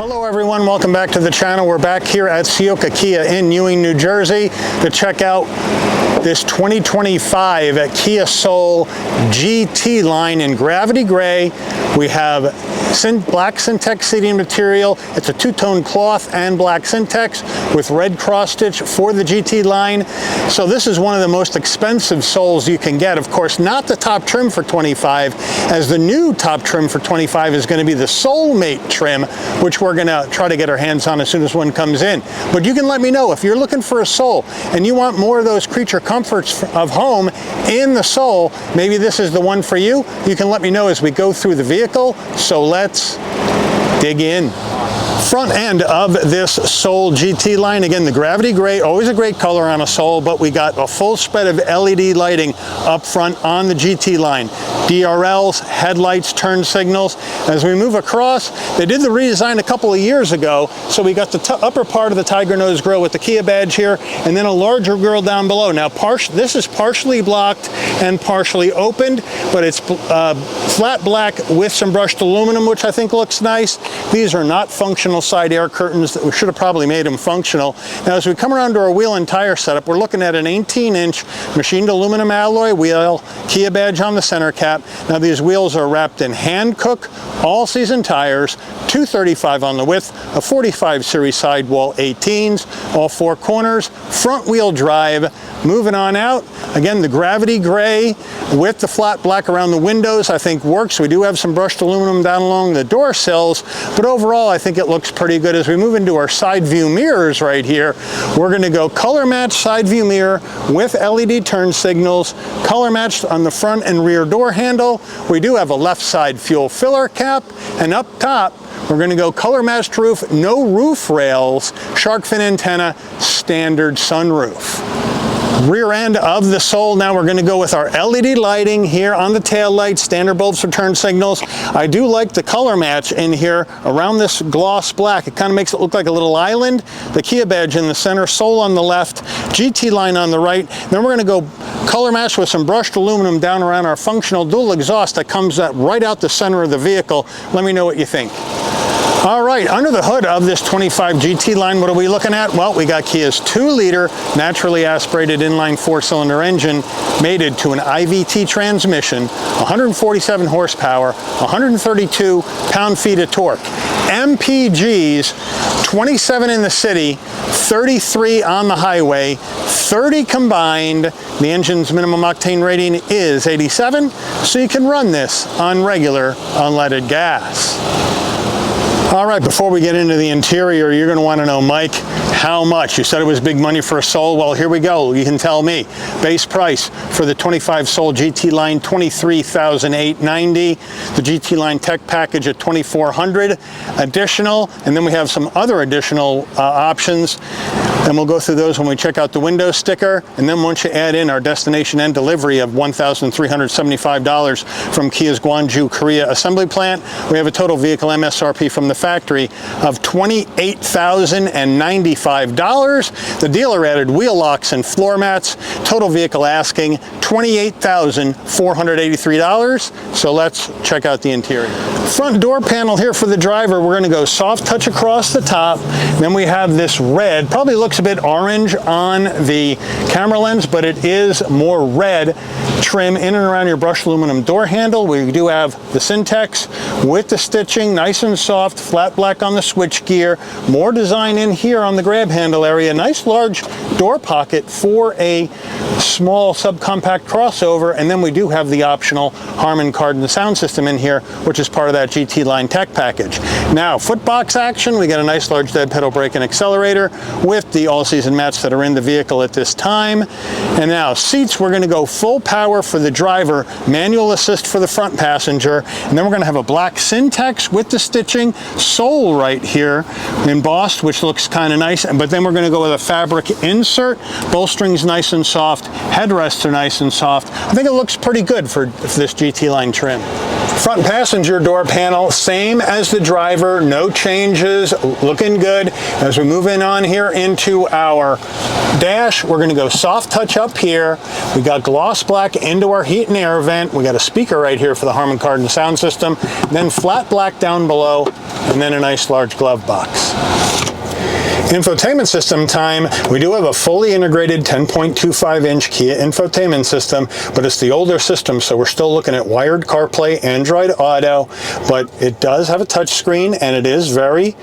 Hello everyone, welcome back to the channel. We're back here at Ciocca Kia in Ewing, New Jersey to check out this 2025 Kia Soul GT line in gravity gray. We have black Syntex seating material. It's a two-tone cloth and black Syntex with red cross stitch for the GT line. So this is one of the most expensive Souls you can get. Of course, not the top trim for 25, as the new top trim for 25 is going to be the Soulmate trim, which we're going to try to get our hands on as soon as one comes in. But you can let me know if you're looking for a Soul and you want more of those creature comforts of home in the Soul. Maybe this is the one for you. You can let me know as we go through the vehicle. So let's dig in. Front end of this Soul GT line, again the gravity gray, always a great color on a Soul, but we got a full spread of LED lighting up front on the GT line. DRLs, headlights, turn signals. As we move across, they did the redesign a couple of years ago, so we got the upper part of the Tiger Nose grille with the Kia badge here, and then a larger grille down below. Now this is partially blocked and partially opened, but it's flat black with some brushed aluminum, which I think looks nice. These are not functional side air curtains. That we should have probably made them functional. Now as we come around to our wheel and tire setup, we're looking at an 18-inch machined aluminum alloy wheel, Kia badge on the center cap. Now these wheels are wrapped in Hankook all-season tires, 235 on the width, a 45 series sidewall 18s, all four corners, front wheel drive. Moving on out, again the gravity gray with the flat black around the windows I think works. We do have some brushed aluminum down along the door sills, but overall I think it looks pretty good. As we move into our side view mirrors right here, we're going to go color match side view mirror with LED turn signals, color matched on the front and rear door handle. We do have a left side fuel filler cap, and up top we're going to go color matched roof, no roof rails, shark fin antenna, standard sunroof. Rear end of the Soul, now we're going to go with our LED lighting here on the tail lights, standard bulbs for turn signals. I do like the color match in here around this gloss black. It kind of makes it look like a little island. The Kia badge in the center, Soul on the left, GT line on the right. Then we're going to go color match with some brushed aluminum down around our functional dual exhaust that comes right out the center of the vehicle. Let me know what you think. All right, under the hood of this 25 GT line, what are we looking at? Well, we got Kia's 2-liter naturally aspirated inline 4-cylinder engine mated to an IVT transmission, 147 horsepower, 132 pound-feet of torque. MPGs, 27 in the city, 33 on the highway, 30 combined. The engine's minimum octane rating is 87, so you can run this on regular unleaded gas. All right, before we get into the interior, you're going to want to know, Mike, how much? You said it was big money for a Soul. Well, here we go. You can tell me. Base price for the 25 Soul GT line, $23,890. The GT line tech package at $2,400 additional, and then we have some other additional options. And we'll go through those when we check out the window sticker. And then once you add in our destination and delivery of $1,375 from Kia's Gwangju, Korea assembly plant, we have a total vehicle MSRP from the factory of $28,095. The dealer added wheel locks and floor mats. Total vehicle asking $28,483. So let's check out the interior. Front door panel here for the driver. We're going to go soft touch across the top. Then we have this red, probably looks a bit orange on the camera lens, but it is more red trim in and around your brushed aluminum door handle. We do have the Syntex with the stitching, nice and soft, flat black on the switch gear, more design in here on the grab handle area, nice large door pocket for a small subcompact crossover, and then we do have the optional Harman Kardon sound system in here, which is part of that GT line tech package. Now, footbox action, we got a nice large dead pedal brake and accelerator with the all-season mats that are in the vehicle at this time. And now, seats, we're going to go full power for the driver, manual assist for the front passenger, and then we're going to have a black Syntex with the stitching, Soul right here embossed, which looks kind of nice, but then we're going to go with a fabric insert. Bolstering's nice and soft, headrests are nice and soft. I think it looks pretty good for this GT line trim. Front passenger door panel, same as the driver, no changes, looking good. As we move in on here into our dash, we're going to go soft touch up here. We got gloss black into our heat and air vent. We got a speaker right here for the Harman Kardon sound system, then flat black down below, and then a nice large glove box. Infotainment system time. We do have a fully integrated 10.25-inch Kia infotainment system, but it's the older system, so we're still looking at wired CarPlay, Android Auto, but it does have a touch screen and it is very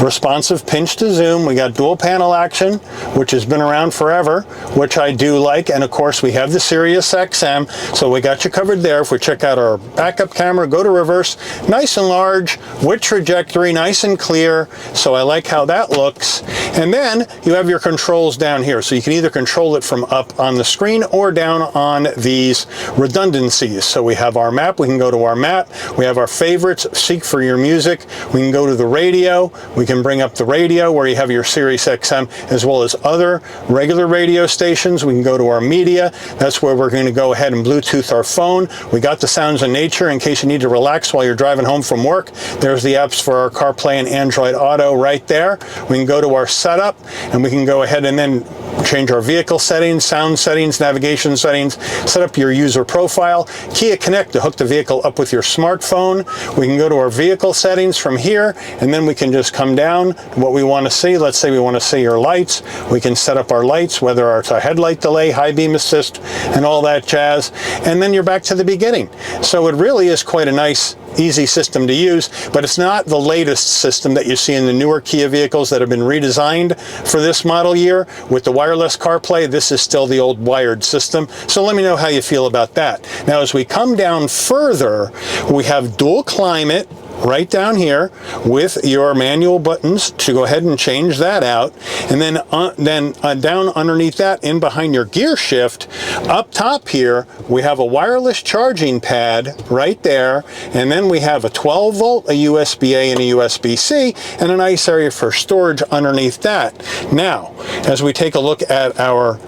responsive pinch to zoom. We got dual panel action, which has been around forever, which I do like, and of course we have the Sirius XM, so we got you covered there. If we check out our backup camera, go to reverse, nice and large, with trajectory, nice and clear, so I like how that looks. And then you have your controls down here, so you can either control it from up on the screen or down on these redundancies. So we have our map, we can go to our map, we have our favorites, seek for your music, we can go to the radio, we can bring up the radio where you have your Sirius XM as well as other regular radio stations. We can go to our media, that's where we're going to go ahead and Bluetooth our phone. We got the sounds of nature in case you need to relax while you're driving home from work. There's the apps for our CarPlay and Android Auto right there. We can go to our setup and we can go ahead and then change our vehicle settings, sound settings, navigation settings, set up your user profile. Kia Connect to hook the vehicle up with your smartphone. We can go to our vehicle settings from here, and then we can just come down to what we want to see. Let's say we want to see your lights. We can set up our lights, whether it's a headlight delay, high beam assist, and all that jazz. And then you're back to the beginning. So it really is quite a nice, easy system to use, but it's not the latest system that you see in the newer Kia vehicles that have been redesigned for this model year with the wireless CarPlay. This is still the old wired system, so let me know how you feel about that. Now as we come down further, we have dual climate right down here with your manual buttons to go ahead and change that out, and then down underneath that, in behind your gear shift, up top here we have a wireless charging pad right there, and then we have a 12 volt, a USB-A and a USB-C, and a nice area for storage underneath that. Now as we take a look at our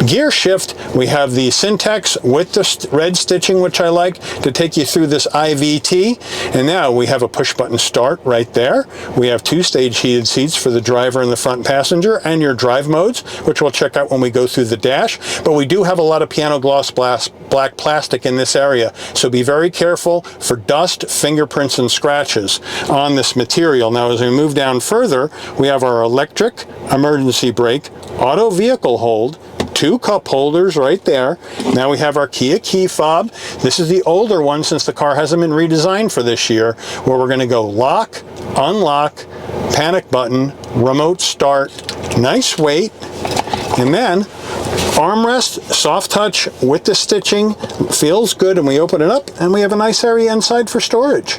gear shift, we have the Syntax with the red stitching, which I like, to take you through this IVT. And now we have a push button start right there. We have 2-stage heated seats for the driver and the front passenger, and your drive modes, which we'll check out when we go through the dash. But we do have a lot of piano gloss black plastic in this area, so be very careful for dust, fingerprints, and scratches on this material. Now as we move down further, we have our electric emergency brake, auto vehicle hold, 2 cup holders right there. Now we have our Kia key fob. This is the older one since the car hasn't been redesigned for this year, where we're going to go lock, unlock, panic button, remote start, nice weight, and then armrest, soft touch with the stitching, feels good, and we open it up and we have a nice area inside for storage.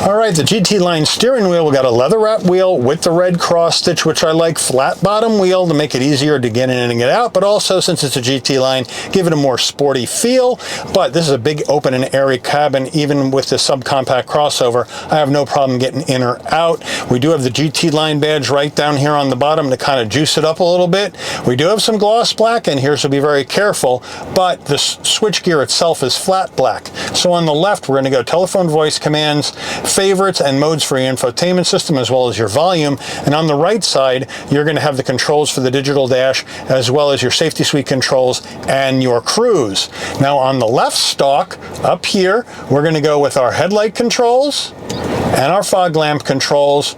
All right, the GT line steering wheel, we got a leather wrap wheel with the red cross stitch, which I like, flat bottom wheel to make it easier to get in and get out, but also since it's a GT line, give it a more sporty feel. But this is a big open and airy cabin, even with the subcompact crossover. I have no problem getting in or out. We do have the GT line badge right down here on the bottom to kind of juice it up a little bit. We do have some gloss black in here, so be very careful, but the switch gear itself is flat black. So on the left, we're going to go telephone voice commands, favorites, and modes for your infotainment system, as well as your volume. And on the right side, you're going to have the controls for the digital dash, as well as your safety suite controls and your cruise. Now on the left stalk, up here, we're going to go with our headlight controls and our fog lamp controls.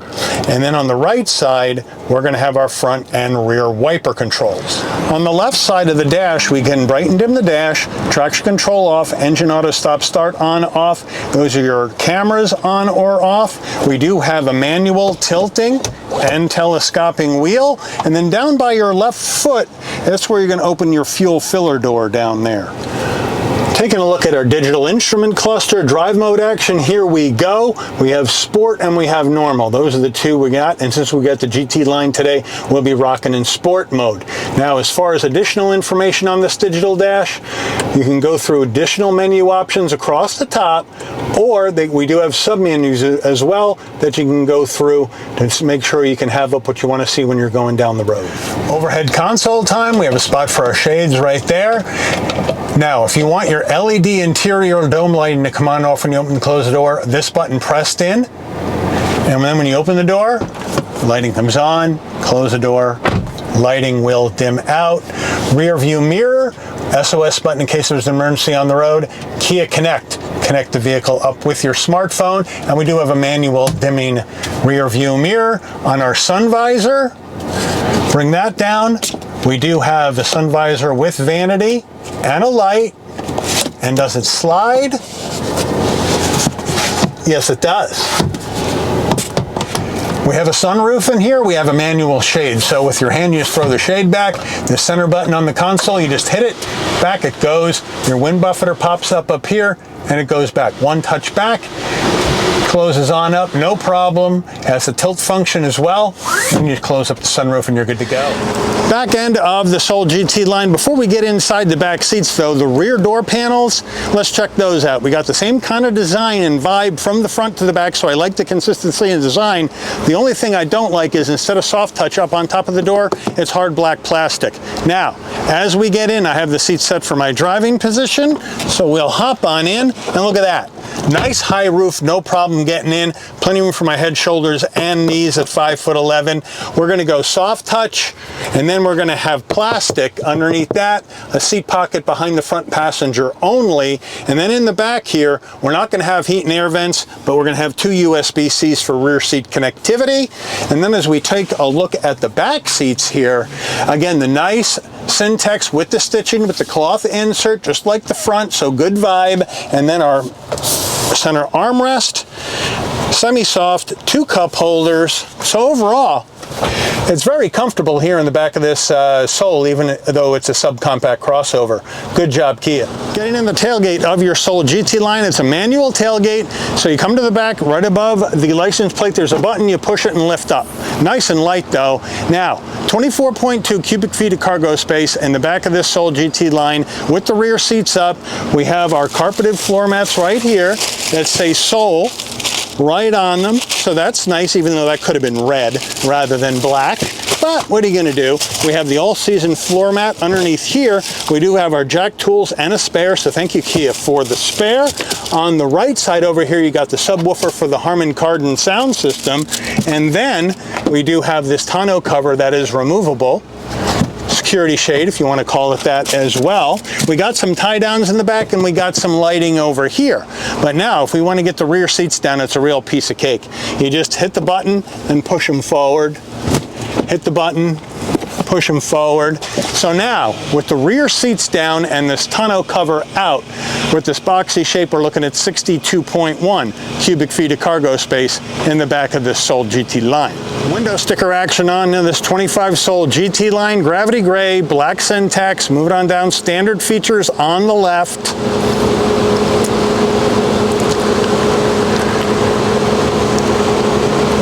And then on the right side, we're going to have our front and rear wiper controls. On the left side of the dash, we can brighten and dim the dash, traction control off, engine auto stop start on off. Those are your cameras on or off. We do have a manual tilting and telescoping wheel. And then down by your left foot, that's where you're going to open your fuel filler door down there. Taking a look at our digital instrument cluster, drive mode action, here we go. We have sport and we have normal. Those are the two we got, and since we got the GT line today, we'll be rocking in sport mode. Now as far as additional information on this digital dash, You can go through additional menu options across the top, or we do have sub-menus as well that you can go through to make sure you can have up what you want to see when you're going down the road. Overhead console time, we have a spot for our shades right there. Now, if you want your LED interior dome lighting to come on and off when you open and close the door, this button pressed in, and then when you open the door, lighting comes on, close the door, lighting will dim out. Rear view mirror, SOS button in case there's an emergency on the road. Kia Connect, connect the vehicle up with your smartphone. And we do have a manual dimming rear view mirror on our sun visor. Bring that down. We do have the sun visor with vanity and a light. And does it slide? Yes, it does. We have a sunroof in here. We have a manual shade. So with your hand, you just throw the shade back. The center button on the console, you just hit it, back it goes. Your wind buffeter pops up here, and it goes back. One touch back, closes on up, no problem. Has a tilt function as well. And you close up the sunroof and you're good to go. Back end of the Soul GT line. Before we get inside the back seats though, the rear door panels, let's check those out. We got the same kind of design and vibe from the front to the back, so I like the consistency in design. The only thing I don't like is instead of soft touch up on top of the door, it's hard black plastic. Now, as we get in, I have the seat set for my driving position, so we'll hop on in and look at that. Nice high roof, no problem getting in. Plenty of room for my head, shoulders, and knees at 5'11". We're gonna go soft touch, and then we're gonna have plastic underneath that, a seat pocket behind the front passenger only, and then in the back here, we're not gonna have heat and air vents, but we're gonna have 2 USB-Cs for rear seat connectivity. And then as we take a look at the back seats here, again, the nice Syntex with the stitching, with the cloth insert, just like the front, so good vibe. And then our center armrest, semi-soft, 2 cup holders. So overall, it's very comfortable here in the back of this Soul, even though it's a subcompact crossover. Good job, Kia. Getting in the tailgate of your Soul GT line, it's a manual tailgate. So you come to the back, right above the license plate, there's a button, you push it and lift up. Nice and light though. Now, 24.2 cubic feet of cargo space in the back of this Soul GT line with the rear seats up. We have our carpeted floor mats right here that say Soul right on them, so that's nice, even though that could have been red rather than black. But what are you going to do? We have the all-season floor mat underneath here. We do have our jack tools and a spare, so thank you, Kia, for the spare. On the right side over here, you got the subwoofer for the Harman Kardon sound system, and then we do have this tonneau cover that is removable. Security shade, if you want to call it that as well. We got some tie downs in the back, and we got some lighting over here. But now, if we want to get the rear seats down, it's a real piece of cake. You just hit the button and push them forward. Hit the button, push them forward. So now, with the rear seats down and this tonneau cover out, with this boxy shape, we're looking at 62.1 cubic feet of cargo space in the back of this Soul GT line. Window sticker action on this 25 Soul GT line, gravity gray, black Syntex. Move it on down, standard features on the left.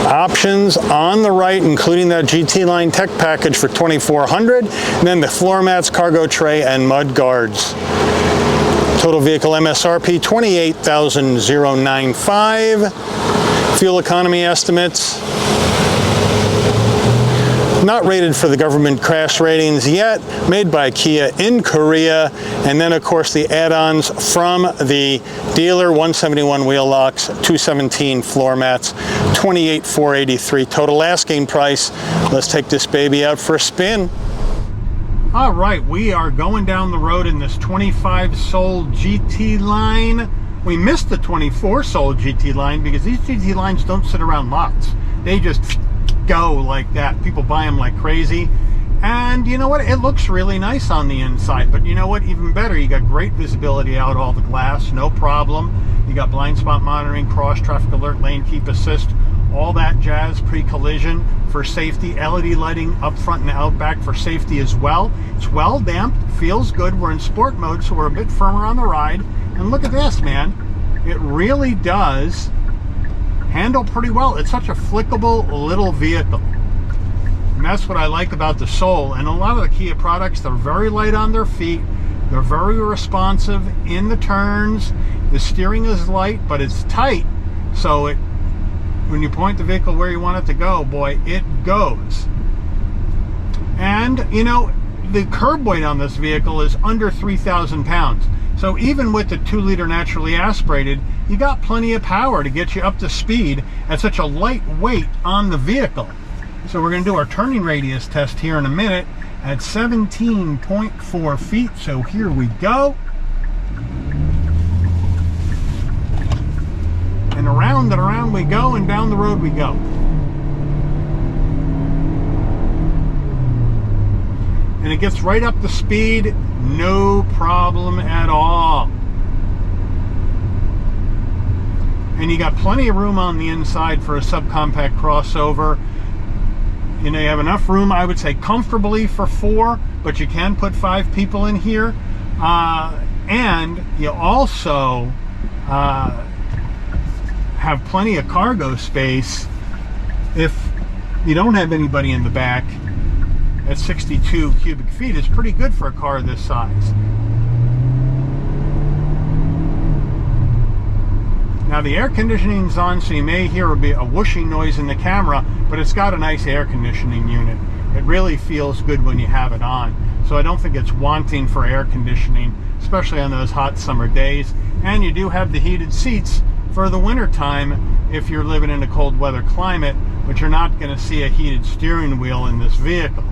Options on the right, including that GT line tech package for $2,400, and then the floor mats, cargo tray, and mud guards. Total vehicle MSRP $28,095. Fuel economy estimates. Not rated for the government crash ratings yet, made by Kia in Korea. And then of course the add-ons from the dealer, 171 wheel locks, 217 floor mats, $28,483 total asking price. Let's take this baby out for a spin. All right, we are going down the road in this 25 Soul GT line. We missed the 24 Soul GT line because these GT lines don't sit around lots. They just go like that. People buy them like crazy. And you know what? It looks really nice on the inside. But you know what? Even better, you got great visibility out all the glass, no problem. You got blind spot monitoring, cross traffic alert, lane keep assist, all that jazz, pre-collision for safety, LED lighting up front and out back for safety as well. It's well damped, feels good. We're in sport mode, so we're a bit firmer on the ride. And look at this, man. It really does handle pretty well. It's such a flickable little vehicle. And that's what I like about the Soul. And a lot of the Kia products, they're very light on their feet. They're very responsive in the turns. The steering is light, but it's tight. So when you point the vehicle where you want it to go, boy, it goes. And, you know, the curb weight on this vehicle is under 3,000 pounds. So even with the 2-liter naturally aspirated, you got plenty of power to get you up to speed at such a light weight on the vehicle. So we're going to do our turning radius test here in a minute at 17.4 feet. So here we go. And around we go, and down the road we go. And it gets right up to speed, no problem at all. And you got plenty of room on the inside for a subcompact crossover. You know, you have enough room, I would say, comfortably for 4, but you can put 5 people in here. And you also have plenty of cargo space if you don't have anybody in the back. At 62 cubic feet is pretty good for a car this size. Now the air conditioning's on, so you may hear a whooshing noise in the camera, but it's got a nice air conditioning unit. It really feels good when you have it on. So I don't think it's wanting for air conditioning, especially on those hot summer days. And you do have the heated seats for the winter time if you're living in a cold weather climate, but you're not going to see a heated steering wheel in this vehicle.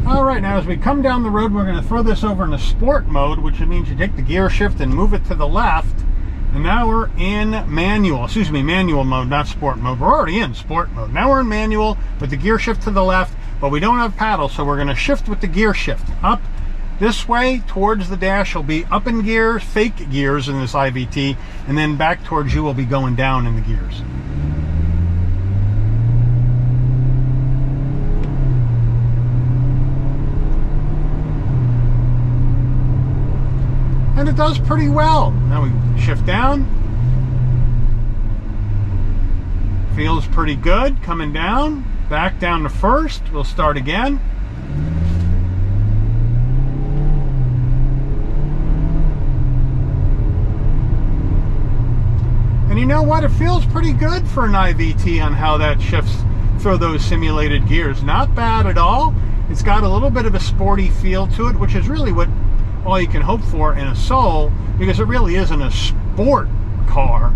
All right, now as we come down the road, we're going to throw this over into sport mode, which means you take the gear shift and move it to the left. And now we're in manual mode, not sport mode. We're already in sport mode. Now we're in manual with the gear shift to the left, but we don't have paddle, so we're going to shift with the gear shift. Up this way towards the dash will be up in gear, fake gears in this IVT, and then back towards you will be going down in the gears. And it does pretty well. Now we shift down. Feels pretty good coming down. Back down to first. We'll start again. And you know what? It feels pretty good for an IVT on how that shifts through those simulated gears. Not bad at all. It's got a little bit of a sporty feel to it, which is really what all you can hope for in a Soul, because it really isn't a sport car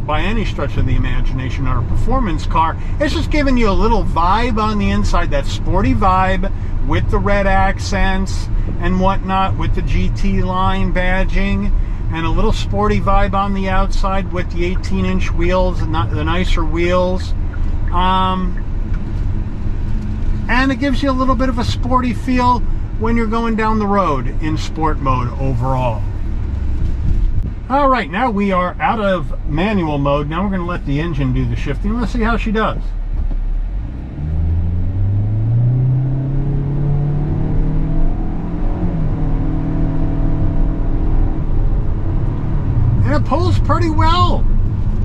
by any stretch of the imagination, or a performance car. It's just giving you a little vibe on the inside, that sporty vibe with the red accents and whatnot, with the GT line badging, and a little sporty vibe on the outside with the 18-inch wheels and the nicer wheels. And it gives you a little bit of a sporty feel when you're going down the road in sport mode overall. All right, now we are out of manual mode. Now we're going to let the engine do the shifting. Let's see how she does. And it pulls pretty well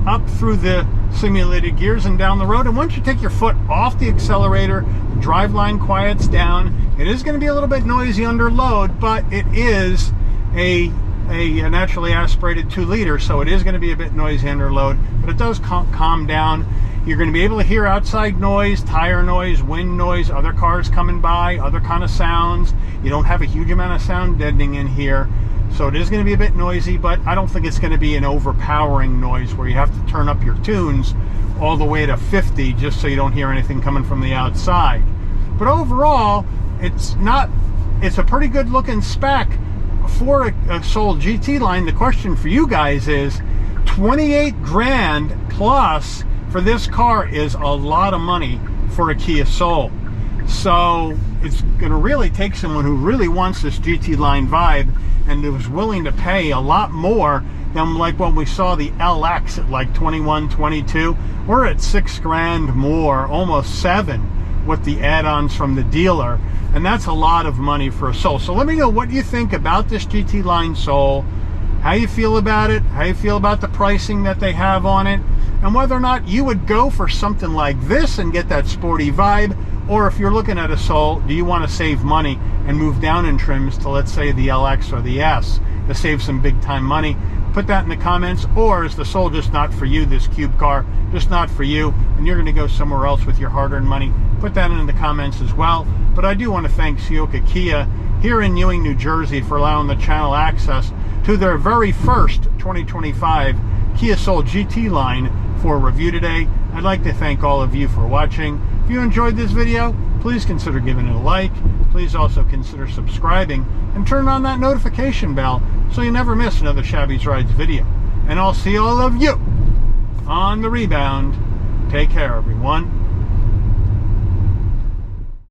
up through the simulated gears and down the road. And once you take your foot off the accelerator, the driveline quiets down. It is going to be a little bit noisy under load, but it is a naturally aspirated 2-liter, so it is going to be a bit noisy under load, but it does calm down. You're going to be able to hear outside noise, tire noise, wind noise, other cars coming by, other kind of sounds. You don't have a huge amount of sound deadening in here, so it is going to be a bit noisy, but I don't think it's going to be an overpowering noise where you have to turn up your tunes all the way to 50 just so you don't hear anything coming from the outside. But overall, it's a pretty good looking spec for a Soul GT line. The question for you guys is, 28 grand plus for this car is a lot of money for a Kia Soul. So it's going to really take someone who really wants this GT line vibe and who's willing to pay a lot more than like when we saw the LX at like 21, 22. We're at 6 grand more, almost 7 with the add-ons from the dealer. And that's a lot of money for a Soul. So let me know what you think about this GT line Soul, how you feel about it, how you feel about the pricing that they have on it, and whether or not you would go for something like this and get that sporty vibe, or if you're looking at a Soul, do you want to save money and move down in trims to, let's say, the LX or the S to save some big time money, put that in the comments. Or is the Soul just not for you, this cube car, just not for you, and you're going to go somewhere else with your hard-earned money? Put that in the comments as well. But I do want to thank Ciocca Kia here in Ewing, New Jersey for allowing the channel access to their very first 2025 Kia Soul GT line for review today. I'd like to thank all of you for watching. If you enjoyed this video, please consider giving it a like. Please also consider subscribing and turn on that notification bell so you never miss another Shabby's Rides video. And I'll see all of you on the rebound. Take care, everyone.